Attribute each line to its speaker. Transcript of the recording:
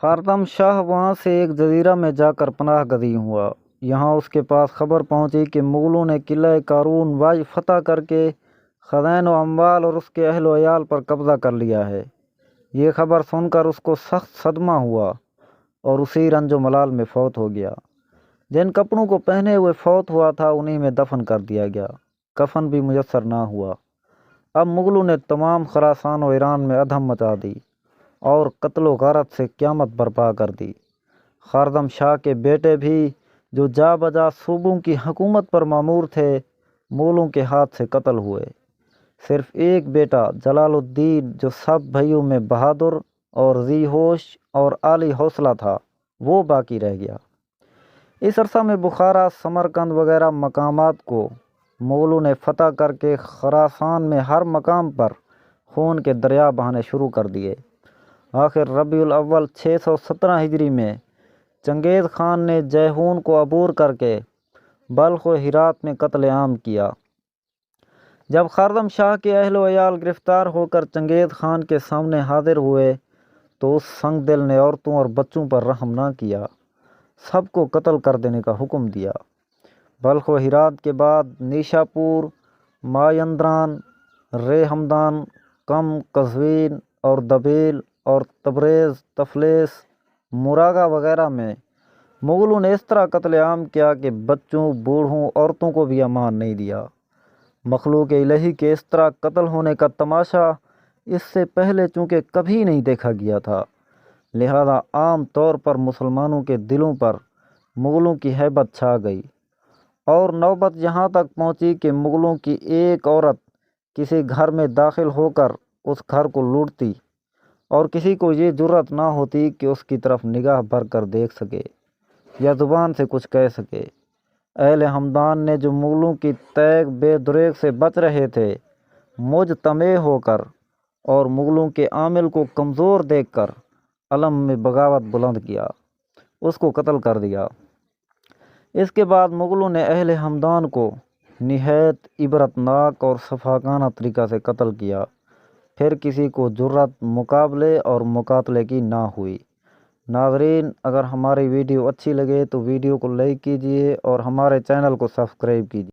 Speaker 1: خارزم شاہ وہاں سے ایک جزیرہ میں جا کر پناہ گزین ہوا۔ یہاں اس کے پاس خبر پہنچی کہ مغلوں نے قلعہ قارون واج فتح کر کے خزائن و اموال اور اس کے اہل و عیال پر قبضہ کر لیا ہے۔ یہ خبر سن کر اس کو سخت صدمہ ہوا اور اسی رنج و ملال میں فوت ہو گیا۔ جن کپڑوں کو پہنے ہوئے فوت ہوا تھا انہی میں دفن کر دیا گیا۔ کفن بھی میسر نہ ہوا۔ اب مغلوں نے تمام خراسان و ایران میں ادھم مچا دی اور قتل و غارت سے قیامت برپا کر دی۔ خارزم شاہ کے بیٹے بھی جو جا بجا صوبوں کی حکومت پر مامور تھے مغلوں کے ہاتھ سے قتل ہوئے۔ صرف ایک بیٹا جلال الدین جو سب بھائیوں میں بہادر اور ذی ہوش اور عالی حوصلہ تھا وہ باقی رہ گیا۔ اس عرصہ میں بخارا، سمرقند وغیرہ مقامات کو مغلوں نے فتح کر کے خراسان میں ہر مقام پر خون کے دریا بہانے شروع کر دیے۔ آخر ربیع الاول 617 ہجری میں چنگیز خان نے جیحون کو عبور کر کے بلخ و ہرات میں قتل عام کیا۔ جب خارزم شاہ کے اہل و عیال گرفتار ہو کر چنگیز خان کے سامنے حاضر ہوئے تو اس سنگ دل نے عورتوں اور بچوں پر رحم نہ کیا، سب کو قتل کر دینے کا حکم دیا۔ بلخ و ہرات کے بعد نیشاپور، مایندران، رے ہمدان، کم، قزوین اور دبیل اور تبریز، تفلیس، مراغہ وغیرہ میں مغلوں نے اس طرح قتل عام کیا کہ بچوں، بوڑھوں، عورتوں کو بھی امان نہیں دیا۔ مخلوق الہی کے اس طرح قتل ہونے کا تماشا اس سے پہلے چونکہ کبھی نہیں دیکھا گیا تھا، لہذا عام طور پر مسلمانوں کے دلوں پر مغلوں کی ہیبت چھا گئی اور نوبت یہاں تک پہنچی کہ مغلوں کی ایک عورت کسی گھر میں داخل ہو کر اس گھر کو لوٹتی اور کسی کو یہ جرأت نہ ہوتی کہ اس کی طرف نگاہ بھر کر دیکھ سکے یا زبان سے کچھ کہہ سکے۔ اہل ہمدان نے جو مغلوں کی تیغ بے دریغ سے بچ رہے تھے مجتمع ہو کر اور مغلوں کے عامل کو کمزور دیکھ کر علم میں بغاوت بلند کیا، اس کو قتل کر دیا۔ اس کے بعد مغلوں نے اہل ہمدان کو نہایت عبرتناک اور شفاقانہ طریقہ سے قتل کیا۔ پھر کسی کو جرأت مقابلے اور مقاتلے کی نہ ہوئی۔ ناظرین، اگر ہماری ویڈیو اچھی لگے تو ویڈیو کو لائک کیجیے اور ہمارے چینل کو سبسکرائب کیجیے۔